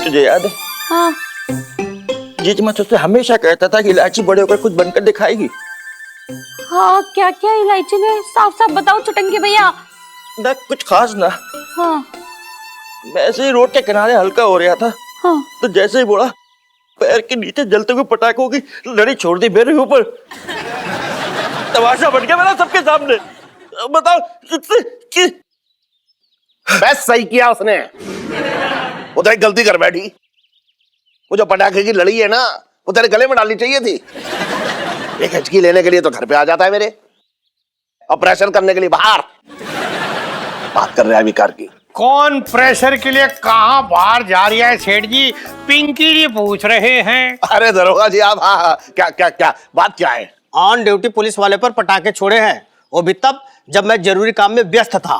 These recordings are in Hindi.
तुझे याद है? हाँ। जीत मैं तुझसे हमेशा कहता था कि इलायची बड़े होकर कुछ बनकर दिखाएगी। हाँ, क्या क्या इलायची में? साफ साफ बताओ चुटंकी भैया। ना कुछ खास ना। हाँ। मैं ऐसे ही रोड के किनारे हल्का हो रहा था। हाँ। तो जैसे ही बोला, पैर के नीचे जलते हुए पटाखों की लड़ी छोड़ दी मेरे ऊपर। तमाशा बन गया मेरा सबके सामने। बताओ किससे कि बस सही किया उसने। वो तो एक गलती कर बैठी। वो जो पटाखे की लड़ी है ना, वो तेरे गले में डालनी चाहिए थी। एक हिचकी लेने के लिए तो घर पे आ जाता है मेरे, और प्रेशर करने के लिए बाहर बात कर रहा है विकार की। कौन प्रेशर के लिए कहाँ बाहर जा रही है सेठ जी? पिंकी जी पूछ रहे हैं। अरे दरोगा जी आप, हाँ क्या क्या क्या बात क्या है? ऑन ड्यूटी पुलिस वाले पर पटाखे छोड़े हैं, वो भी तब जब मैं जरूरी काम में व्यस्त था।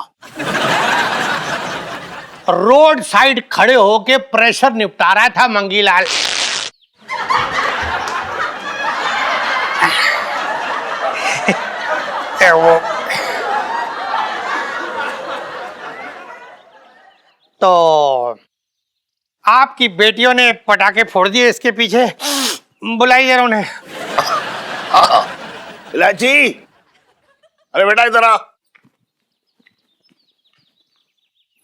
रोड साइड खड़े होके प्रेशर निपटा रहा था मंगीलाल। वो तो आपकी बेटियों ने पटाखे फोड़ दिए इसके पीछे। बुलाइए उन्हें। इलायची, अरे बेटा इधर आ।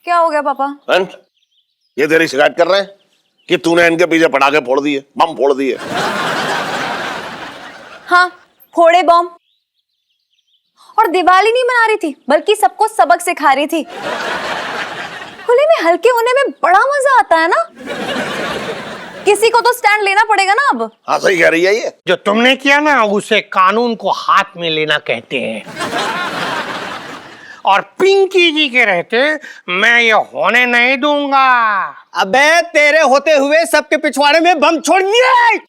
क्या हो गया पापा? ये तेरी शिकायत कर रहे हैं कि तूने इनके पीछे पटाखे फोड़ दिए, बम फोड़ दिए। हाँ, फोड़े बम। और दिवाली नहीं मना रही थी, बल्कि सबको सबक सिखा रही थी। होली में हल्के होने में बड़ा मजा आता है ना। किसी को तो स्टैंड लेना पड़ेगा ना अब। हाँ सही कह रही है ये। जो तुमने किया ना, उसे कानून को हाथ में लेना कहते हैं। और पिंकी जी के रहते मैं ये होने नहीं दूंगा। अबे तेरे होते हुए सबके पिछवाड़े में बम छोड़ दिए।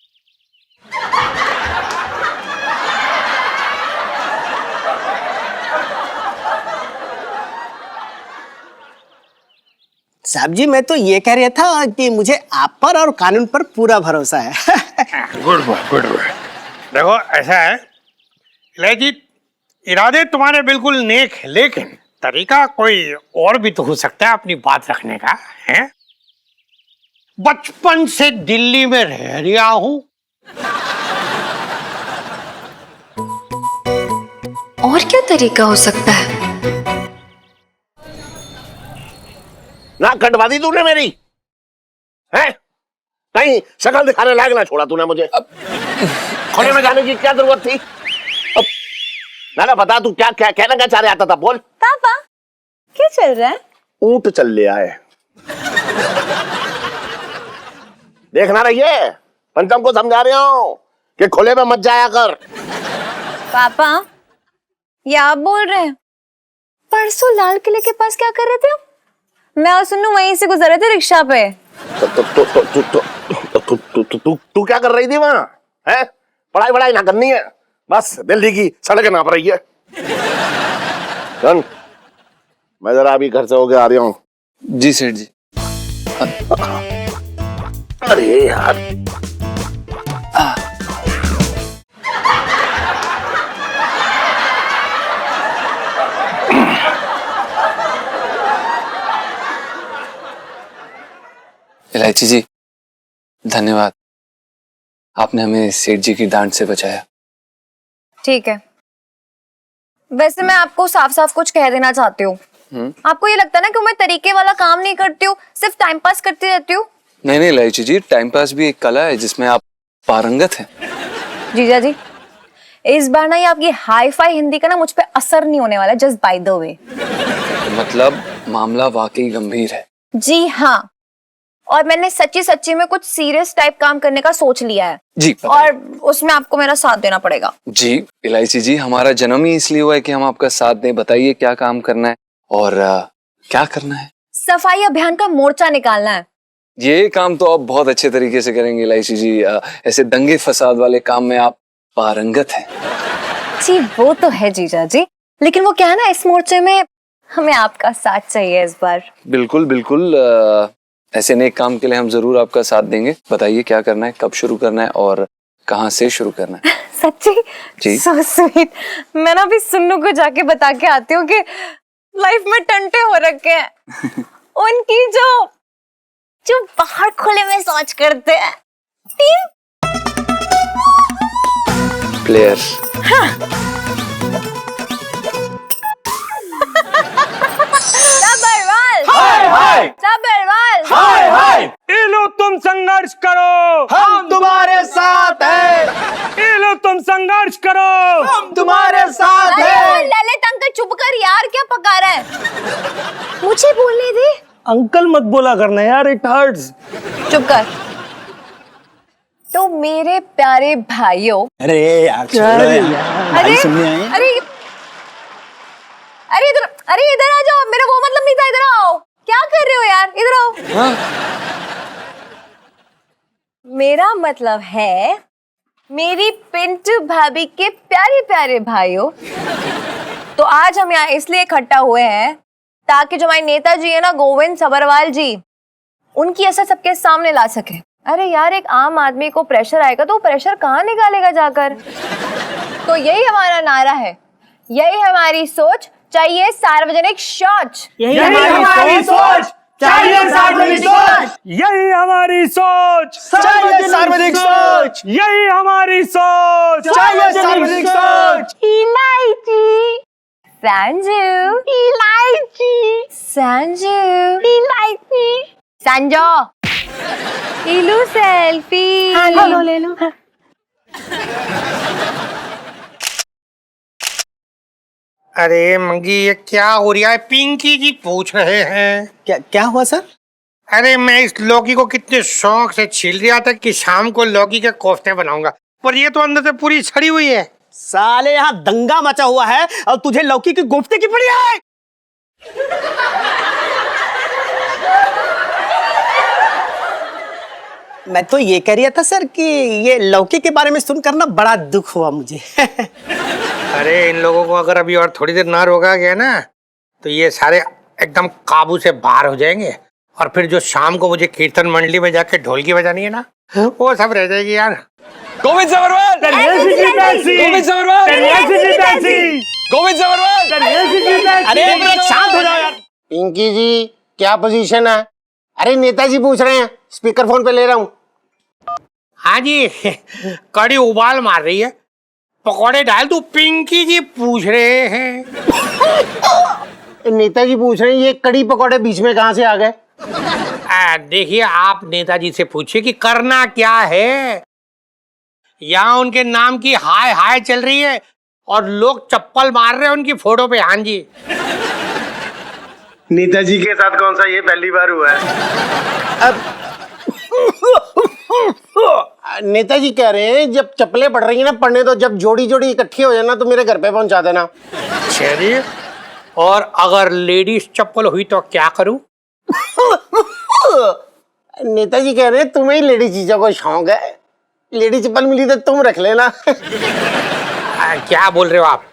साहब जी, मैं तो ये कह रहा था कि मुझे आप पर और कानून पर पूरा भरोसा है। Good boy, good boy. देखो ऐसा है इलायची, इरादे तुम्हारे बिल्कुल नेक है, लेकिन तरीका कोई और भी तो हो सकता है अपनी बात रखने का, है? बचपन से दिल्ली में रह रहा हूं। और क्या तरीका हो सकता है? ना कटवा दी तूने मेरी, है? कहीं शक्ल दिखाने लायक ना छोड़ा तूने मुझे। खोले में जाने की क्या जरूरत थी? ना बता, तू क्या क्या कहना क्या चाह रहा था? बोल पापा, क्या चल रहा है? ऊंट चल लिया है। देखना रहिए, पंचम को समझा रहा हूं कि खुले में मत जाया कर। पापा, ये आप बोल रहे हैं? परसों लाल किले के पास क्या कर रहे थे आप? मैं और सुन्नू वहीं से गुजर रहे थे रिक्शा पे। तू क्या कर रही थी वहां? है? पढ़ाई वढ़ाई ना करनी है, बस दिल्ली की सड़कें नाप रही है। सुन, मैं जरा अभी घर से होके आ रहा हूँ। जी सेठ जी। अरे यार, इलायची जी, धन्यवाद। आपने हमें सेठ जी की डांट से बचाया। ठीक है, वैसे मैं आपको साफ साफ कुछ कह देना चाहती हूँ। आपको ये लगता है ना कि मैं तरीके वाला काम नहीं करती हूँ, सिर्फ टाइम पास करती रहती हूँ? नहीं नहीं इलायची जी, टाइम पास भी एक कला है जिसमें आप पारंगत हैं। जीजा जी, इस बार ना ये आपकी हाई फाई हिंदी का ना मुझ पे असर नहीं होने वाला, जस्ट बाय द वे। मतलब मामला वाकई गंभीर है। जी हाँ, और मैंने सच्ची सच्ची में कुछ सीरियस टाइप काम करने का सोच लिया है जी, और उसमें आपको मेरा साथ देना पड़ेगा। जी इलायची जी, हमारा जन्म ही इसलिए हुआ है कि हम आपका साथ दें। बताइए क्या काम करना है और क्या करना है? सफाई अभियान का मोर्चा निकालना है। ये काम तो आप बहुत अच्छे तरीके से करेंगे इलायची जी। ऐसे दंगे फसाद वाले काम में आप पारंगत हैं। जी वो तो है जीजा जी, लेकिन वो क्या है ना, इस मोर्चे में हमें आपका साथ चाहिए इस बार। बिल्कुल बिल्कुल, ऐसे नेक काम के लिए हम जरूर आपका साथ देंगे। बताइए क्या करना है, कब शुरू करना है और कहाँ से शुरू करना है? सच्ची? जी। So sweet. मैं ना अभी सुन्नू को जाके बता के आती हूँ कि लाइफ में टंटे हो रखे हैं। उनकी जो जो बाहर खुले में शौच करते हैं। Team player. ये लो तुम संघर्ष करो, हम तुम्हारे साथ हैं, ये लो तुम संघर्ष करो, हम तुम्हारे साथ अरे हैं। ललित अंकल चुप कर यार, क्या पका रहा है? मुझे बोलने दे। अंकल मत बोला करना यार, इट हर्ट्स। चुप कर। तो मेरे प्यारे भाइयों, अरे यार छोड़ो यार, अरे सुनने आए। अरे इधर आ जाओ, मेरा वो मतलब नहीं था, इधर आओ। क्या कर रहे हो यार, इधर आओ। मेरा मतलब है मेरी पिंटू भाभी के प्यारे प्यारे भाइयों, तो आज हम यहाँ इसलिए इकट्ठा हुए हैं ताकि जो हमारे नेताजी है ना, गोविंद सभरवाल जी, उनकी असर सबके सामने ला सके। अरे यार, एक आम आदमी को प्रेशर आएगा तो वो प्रेशर कहाँ निकालेगा जाकर? तो यही हमारा नारा है, यही हमारी सोच, चाहिए सार्वजनिक शौच। यही हमारी सोच, चाहिए सार्वजनिक सोच, यही हमारी सोच, चाहिए सार्वजनिक सोच, यही हमारी सोच, चाहिए सार्वजनिक सोच। इलायची संजू, इलायची संजू, इलायची संजो, इलू सेल्फी। ले लो। अरे मंगी, ये क्या हो रहा है? पिंकी जी पूछ रहे हैं। क्या क्या हुआ सर? अरे मैं इस लौकी को कितने शौक से छील रहा था कि शाम को लौकी के कोफ्ते बनाऊंगा, पर ये तो अंदर से पूरी सड़ी हुई है। साले यहाँ दंगा मचा हुआ है और तुझे लौकी की कोफ्ते की पड़ी है। मैं तो ये कह रहा था सर कि ये लौकी के बारे में सुनकर ना बड़ा दुख हुआ मुझे। अरे इन लोगों को अगर अभी और थोड़ी देर ना रोका गया ना, तो ये सारे एकदम काबू से बाहर हो जाएंगे, और फिर जो शाम को मुझे कीर्तन मंडली में जाके ढोलकी बजानी है ना, वो सब रह जाएगी यार। गोविंद सभरवाल, गोविंद सभरवाल, गोविंद सभरवाल। अरे एक मिनट शांत हो जाओ यार। पिंकी जी क्या पोजीशन है? अरे नेताजी पूछ रहे हैं, स्पीकर फोन पे ले रहा हूँ। हाँ जी, कड़ी उबाल मार रही है, पकौड़े डाल तू। पिंकी जी पूछ रहे हैं। नेताजी पूछ रहे हैं ये कड़ी पकौड़े बीच में कहाँ से आ गए? देखिए, आप नेताजी से पूछिए कि करना क्या है। यहाँ उनके नाम की हाय हाय चल रही है और लोग चप्पल मार रहे हैं उनकी फोटो पे। हाँ जी, नेताजी के साथ कौन सा ये पहली बार हुआ है? नेताजी कह रहे हैं जब चप्पलें पड़ रही है ना, पढ़ने तो जब जोड़ी जोड़ी इकट्ठी हो जाए ना तो मेरे घर पे पहुंचा देना। चलिए, और अगर लेडीज चप्पल हुई तो क्या करूं? नेताजी कह रहे हैं तुम्हें ही लेडी चीजों को शौक है, लेडी चप्पल मिली तो तुम रख लेना। क्या बोल रहे हो आप?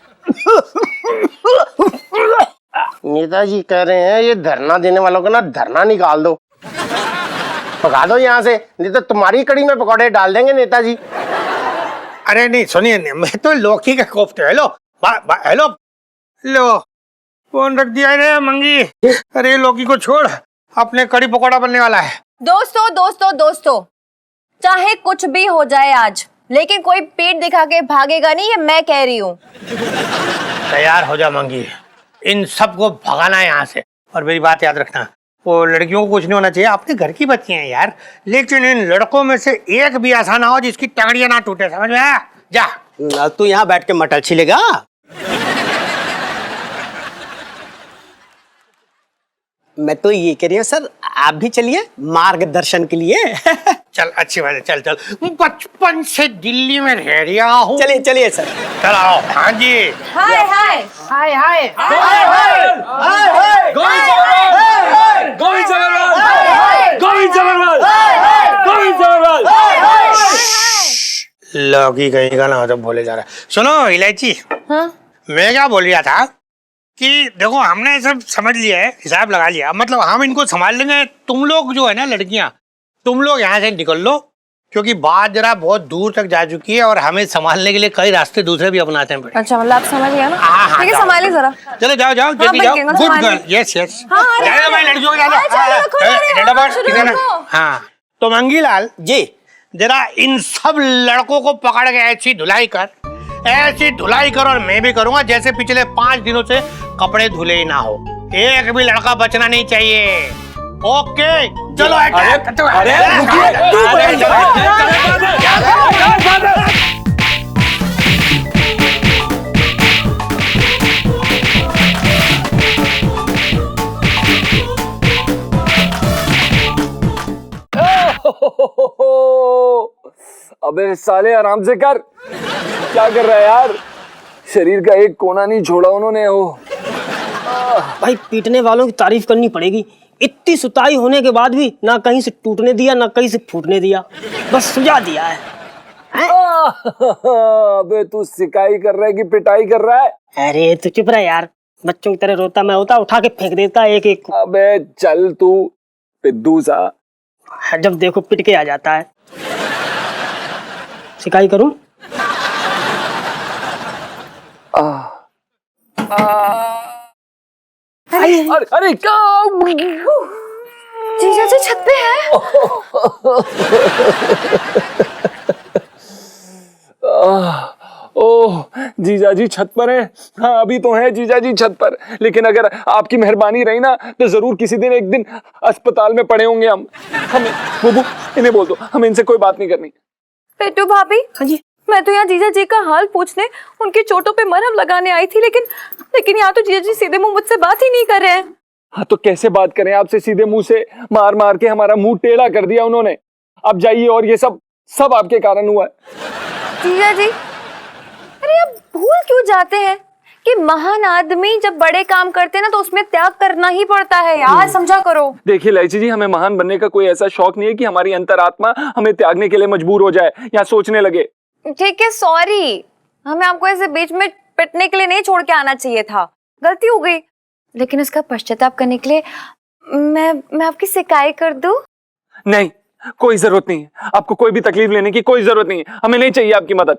नेताजी कह रहे हैं ये धरना देने वालों को ना धरना निकाल दो, भगा दो यहाँ से, नहीं तो तुम्हारी कड़ी में पकौड़े डाल देंगे नेताजी। अरे नहीं, सुनिए, मैं तो लौकी के कोफ्ते। हेलो हेलो लो, फोन रख दिया रे मंगी। अरे लौकी को छोड़, अपने कड़ी पकौड़ा बनने वाला है। दोस्तों, चाहे कुछ भी हो जाए आज, लेकिन कोई पेट दिखा के भागेगा नहीं, ये मैं कह रही हूँ। तैयार हो जा मंगी, इन सबको भगाना है यहाँ से। और मेरी बात याद रखना, वो लड़कियों को कुछ नहीं होना चाहिए, अपने घर की बच्ची हैं यार, लेकिन इन लड़कों में से एक भी ऐसा ना हो जिसकी टंगड़ियां ना टूटे, समझ में आया? जा। तू यहाँ बैठ के मटर छिलेगा? मैं तो ये कह रही हूँ सर, आप भी चलिए मार्गदर्शन के लिए। चल, अच्छी बात है, चल चल। बचपन से दिल्ली में रह रहा हूँ। चलिए चलिए सर। चल आओ। हाँ जी। हाय हाय गोविंद सभरवाल, गोविंद सभरवाल, गोविंद सभरवाल, गोविंद सभरवाल। लौकी कहीं का ना तो बोले जा रहा है। सुनो इलायची, हाँ? मैं क्या बोल रहा था कि देखो, हमने सब समझ लिया है, हिसाब लगा लिया, मतलब हम इनको संभाल लेंगे। तुम लोग जो है ना लड़कियां, तुम लोग यहाँ से निकल लो, क्योंकि बात जरा बहुत दूर तक जा चुकी है और हमें संभालने के लिए कई रास्ते दूसरे भी अपनाते हैं। अच्छा, मतलब आप समझ गया ना? हाँ, ठीक है, जाओ। संभालिए जरा। चलो जाओ जाओ, जल्दी जाओ। Good girl, yes yes. हाँ, जाओ भाई, लड़कियों के हाँ, चलो, साथ। खोलो रे। फटाफट शुरू इधर आ। करो। हाँ तो मंगीलाल जी। जरा इन सब लड़कों को पकड़ के ऐसी धुलाई कर, ऐसी धुलाई कर, और मैं भी करूंगा जैसे पिछले 5 दिनों से कपड़े धुले ही ना हो। एक भी लड़का बचना नहीं चाहिए। ओके चलो। अरे अबे साले आराम से कर। क्या कर रहा है यार? शरीर का एक कोना नहीं छोड़ा उन्होंने। वो भाई पीटने वालों की तारीफ करनी पड़ेगी। इतनी सुताई होने के बाद भी ना कहीं से टूटने दिया ना कहीं से फूटने दिया, बस सुझा दिया है। अबे तू सिकाई कर रहा है कि पिटाई कर रहा है? अरे तू चुप रह यार, बच्चों की तरह रोता मैं होता उठा के फेंक देता एक एक को। अबे चल तू पिद्दू सा। जब देखो पिट के आ जाता है। सिकाई करूं? अरे अरे क्या? जीजा जी छत पे है। ओह जीजा जी छत पर हैं। हाँ अभी तो हैं जीजा जी छत पर, लेकिन अगर आपकी मेहरबानी रही ना तो जरूर किसी दिन एक दिन अस्पताल में पड़े होंगे हम। हमें बुबू इन्हें बोल दो, हमें इनसे कोई बात नहीं करनी। पेटू भाभी, हाँ जी। मैं तो यहाँ जीजा जी का हाल पूछने, उनकी चोटों पे मरहम लगाने आई थी, लेकिन यहाँ तो जीजा जी सीधे मुंह मुझसे बात ही नहीं कर रहे हैं। हाँ तो कैसे बात करें आपसे सीधे मुंह से? मार मार के हमारा मुंह टेढ़ा कर दिया उन्होंने। अब जाइए, और ये सब आपके कारण हुआ है। जीजा जी, अरे आप भूल क्यों जाते हैं कि महान आदमी जब बड़े काम करते हैं ना तो उसमें त्याग करना ही पड़ता है यार, समझा करो। देखिए लाइची जी, हमें महान बनने का कोई ऐसा शौक नहीं है कि हमारी अंतरात्मा हमें त्यागने के लिए मजबूर हो जाए या सोचने लगे। ठीक है, सॉरी, हमें आपको ऐसे बीच में पिटने के लिए नहीं छोड़ के आना चाहिए था, गलती हो गई। लेकिन उसका पश्चाताप करने के लिए मैं आपकी शिकायत कर दूं? नहीं, कोई जरूरत नहीं है, आपको कोई भी तकलीफ लेने की कोई जरूरत नहीं है। हमें नहीं चाहिए आपकी मदद।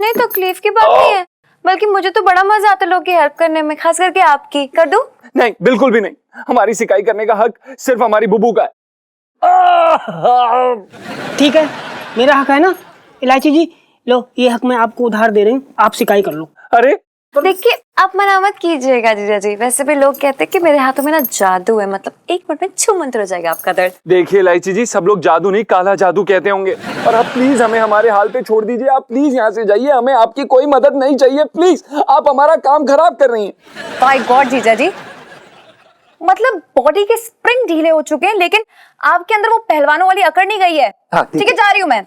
नहीं, तकलीफ की बात नहीं है, बल्कि मुझे तो बड़ा मजा आता है लोगों की हेल्प करने में, खास करके आपकी। कर दूं? नहीं, बिल्कुल भी नहीं। हमारी शिकाई करने का हक सिर्फ हमारी बुबू का है। ठीक है, मेरा हक है ना। इलायची जी लो, ये हक मैं आपको उधार दे रही हूँ, आप शिकाई कर लो। अरे देखिए, आप मना मत कीजिएगा जीजा जी, वैसे भी लोग कहते हैं कि मेरे हाथों में ना जादू है, मतलब 1 मिनट में छू मंतर हो जाएगा आपका दर्द। देखिए लाइची जी, सब लोग जादू नहीं काला जादू कहते होंगे, और आप प्लीज हमें हमारे हाल पे छोड़ दीजिए। आप प्लीज यहाँ से जाइए, हमें आपकी कोई मदद नहीं चाहिए। प्लीज, आप हमारा काम खराब कर रही हैं। बाय गॉड जीजा जी, मतलब बॉडी के स्प्रिंग ढीले हो चुके हैं, लेकिन आपके अंदर वो पहलवानों वाली अकड़ नहीं गई है। हाँ, ठीक ठीक है, जा रही हूँ मैं।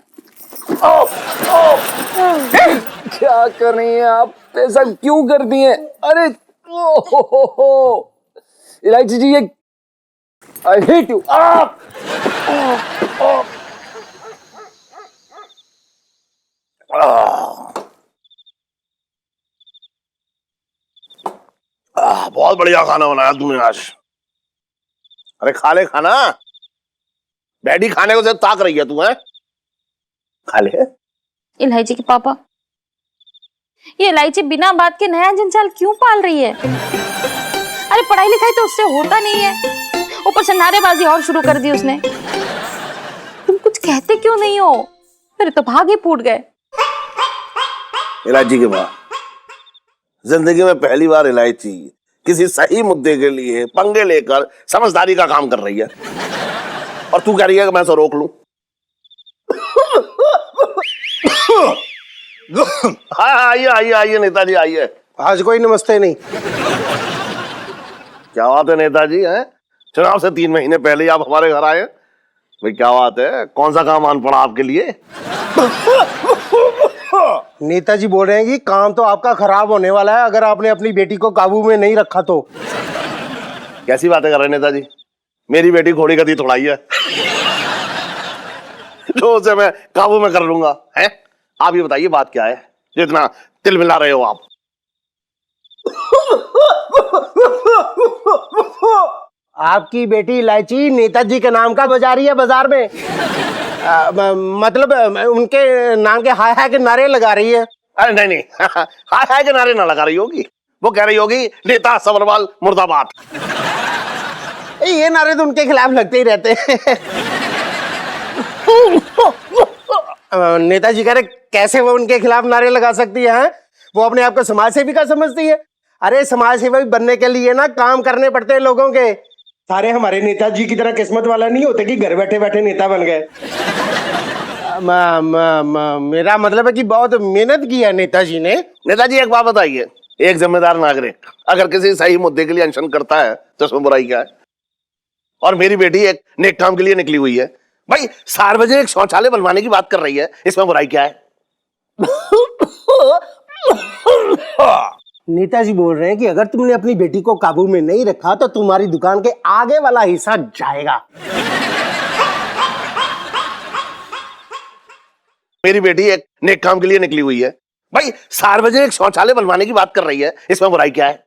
क्या कर रही हैं आप? ऐसा क्यों करती हैं? अरे इलायची जी, ये आई हेट यू। बहुत बढ़िया खाना बनाया तुमने आज। अरे खा ले खाना, बैठी खाने को सिर्फ ताक रही है तू। है खा ले। इलायची के पापा, ये इलायची बिना बात के नया जंजाल क्यों पाल रही है? अरे पढ़ाई लिखाई तो उससे होता नहीं है, ऊपर से नारेबाजी और शुरू कर दी उसने। तुम कुछ कहते क्यों नहीं हो? मेरे तो भाग ही फूट गए। इलायची के बाद जिंदगी में पहली बार इलायची किसी सही मुद्दे के लिए पंगे लेकर समझदारी का काम कर रही है, और तू कह रही है कि मैं इसे रोक लूं। आइए आइए आइए नेताजी आइए। आज कोई नमस्ते नहीं। क्या बात है नेताजी? हैं चुनाव से 3 महीने पहले ही आप हमारे घर आए। भाई क्या बात है, कौन सा काम आन पड़ा आपके लिए? नेताजी बोल रहे हैं कि काम तो आपका खराब होने वाला है अगर आपने अपनी बेटी को काबू में नहीं रखा तो। कैसी बातें कर रहे हैं नेताजी? मेरी बेटी घोड़ी गति थोड़ाई है जो उसे मैं काबू में कर लूंगा। हैं आप ये बताइए बात क्या है जो इतना तिल मिला रहे हो आप? आपकी बेटी इलायची नेताजी के नाम का बजा रही है बाजार में। मतलब उनके नाम के हाय हाय के नारे लगा रही है। अरे नहीं नहीं हाय हाय के नारे ना लगा रही होगी, वो कह रही होगी नेता सबरवाल मुर्दाबाद। ये नारे तो उनके खिलाफ लगते ही रहते हैं। नेताजी कह रहे कैसे वो उनके खिलाफ नारे लगा सकती है, हैं? वो अपने आप को समाज सेविका समझती है। अरे समाज सेवक बनने के लिए ना काम करने पड़ते हैं लोगों के। सारे हमारे नेताजी की तरह किस्मत वाला नहीं होते कि घर बैठे बैठे नेता बन गए। मेरा मतलब है कि बहुत मेहनत की है नेताजी ने। नेताजी एक बात बताइए, एक जिम्मेदार नागरिक अगर किसी सही मुद्दे के लिए अनशन करता है तो उसमें बुराई क्या है? और मेरी बेटी एक नेक काम के लिए निकली हुई है, भाई सार्वजनिक शौचालय बनवाने की बात कर रही है, इसमें बुराई क्या है? नेताजी बोल रहे हैं कि अगर तुमने अपनी बेटी को काबू में नहीं रखा तो तुम्हारी दुकान के आगे वाला हिस्सा जाएगा। मेरी बेटी एक नेक काम के लिए निकली हुई है, भाई सार्वजनिक शौचालय बनवाने की बात कर रही है, इसमें बुराई क्या है?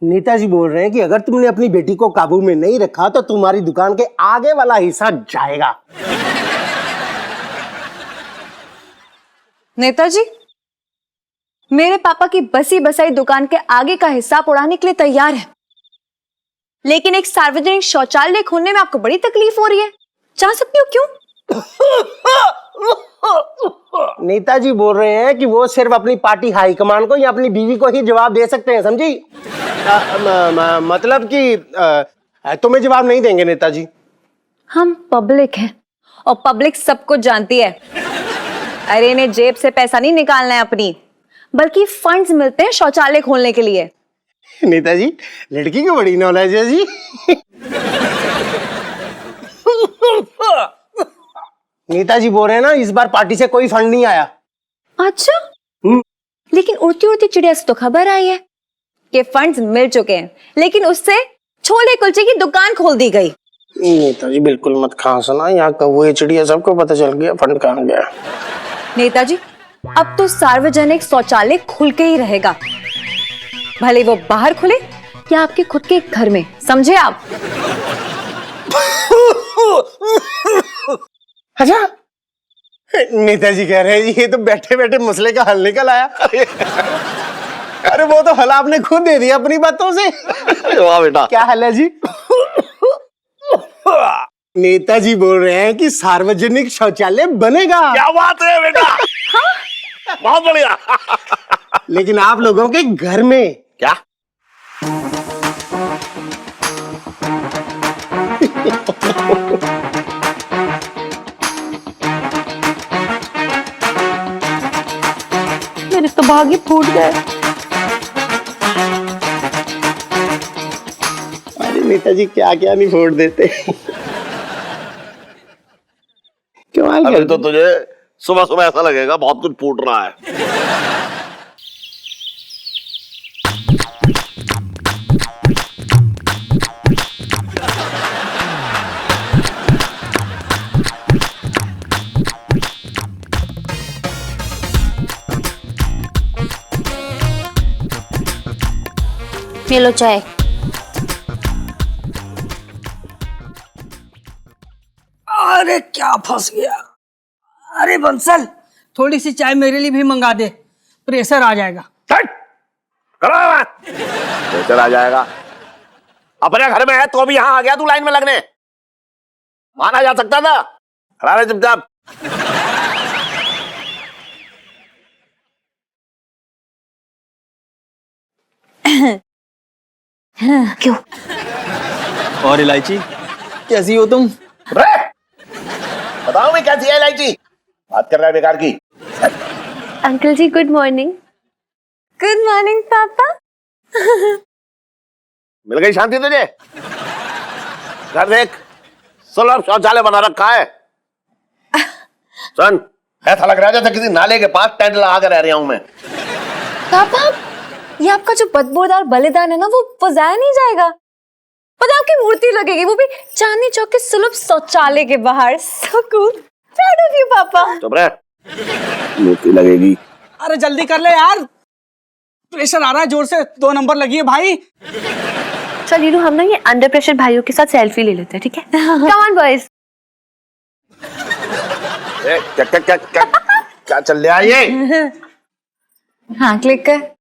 नेताजी बोल रहे हैं कि अगर तुमने अपनी बेटी को काबू में नहीं रखा तो तुम्हारी दुकान के आगे वाला हिस्सा जाएगा। नेताजी, मेरे पापा की बसी बसाई दुकान के आगे का हिस्सा उड़ाने के लिए तैयार है, लेकिन एक सार्वजनिक शौचालय खोलने में आपको बड़ी तकलीफ हो रही है। जा सकती हो क्यों? नेताजी बोल रहे हैं कि वो सिर्फ अपनी पार्टी हाईकमान को या अपनी बीवी को ही जवाब दे सकते हैं, समझी? मतलब कि तुम्हें जवाब नहीं देंगे नेताजी। हम पब्लिक हैं और पब्लिक सब कुछ जानती है। अरे इन्हें जेब से पैसा नहीं निकालना है अपनी, बल्कि फंड्स मिलते हैं शौचालय खोलने के लिए। नेताजी लड़की को बड़ी नॉलेज है जी। नेताजी बोल रहे हैं ना इस बार पार्टी से कोई फंड नहीं आया। अच्छा, लेकिन उड़ती उड़ती चिड़िया से तो खबर आई है कि फंड्स मिल चुके हैं, लेकिन उससे छोले कुलचे की दुकान खोल दी गई। नेताजी बिल्कुल मत खांसना, यहाँ कौवे चिड़िया सबको पता चल गया फंड कहाँ गया। नेताजी, अब तो सार्वजनिक शौचालय खुल के ही रहेगा, भले वो बाहर खुले या आपके खुद के घर में, समझे आप? अच्छा, नेताजी कह रहे हैं ये तो बैठे बैठे मसले का हल निकल आया। अरे वो तो हल आपने खुद दे दिया अपनी बातों से। वाह बेटा। क्या हल है जी? नेताजी बोल रहे हैं कि सार्वजनिक शौचालय बनेगा। क्या बात है बेटा। बहुत बढ़िया। लेकिन आप लोगों के घर में। क्या? मेरे तो भाग्य फूट गए। अरे नेताजी क्या क्या नहीं फोड़ देते। अभी तो तुझे सुबह सुबह ऐसा लगेगा बहुत कुछ फूट रहा है। ये लो चाय। अरे क्या फंस गया। अरे बंसल, थोड़ी सी चाय मेरे लिए भी मंगा दे, प्रेशर आ जाएगा। प्रेशर आ जाएगा? अपने घर में है तो भी यहाँ आ गया तू लाइन में लगने? माना जा सकता था। खड़ा रहे चुपचाप। क्यों? और इलायची कैसी हो तुम? बताओ मैं कैसी है इलायची? बात कर रहा है बेकार की। अंकल जी गुड मॉर्निंग। गुड मॉर्निंग पापा। मिल गई शांति तुझे? घर देख, सुलभ शौचालय बना रखा है। सुन, ऐसा लग रहा है जैसे किसी नाले के पास टेंट लगा कर रह रहा हूं मैं। पापा, ये आपका जो बदबूदार बलिदान है ना, वो जाया नहीं जाएगा। पता आपकी मूर्ति लगेगी, वो भी चांदनी चौक के सुलभ शौचालय के बाहर। So cool, proud of you पापा। चुप रह, मूर्ति लगेगी। अरे जल्दी कर ले यार, प्रेशर आ रहा है जोर से। 2 नंबर लगी है भाई। चल नीरू, हम ना ये अंडर प्रेशर भाइयों के साथ सेल्फी ले लेते हैं, ठीक है? Come on boys. क्या चल रहा है ये? हाँ क्लिक कर।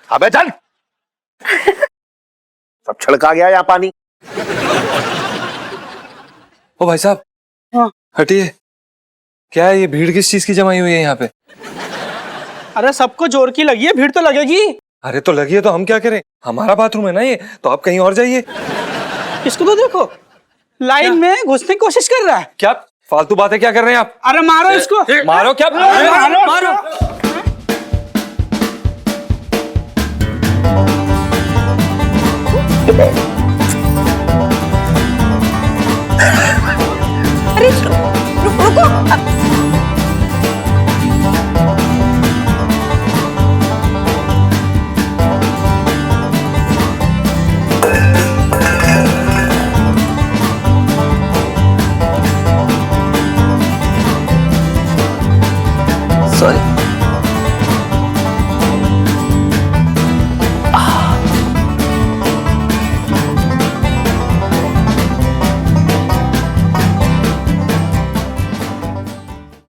अबे चल। सब छलका गया यहाँ पानी। ओ भाई साहब, हाँ। हटिए। क्या है ये भीड़ किस चीज की जमाई हुई है यहाँ पे? अरे सबको जोर की लगी है, भीड़ तो लगेगी। अरे तो लगी है तो हम क्या करें? हमारा बाथरूम है ना ये, तो आप कहीं और जाइए। इसको तो देखो, लाइन में घुसने की कोशिश कर रहा है। क्या फालतू बातें क्या कर रहे हैं आप? अरे मारो इसको। मारो क्या? मारो, मारो। अरे रुको। सॉरी।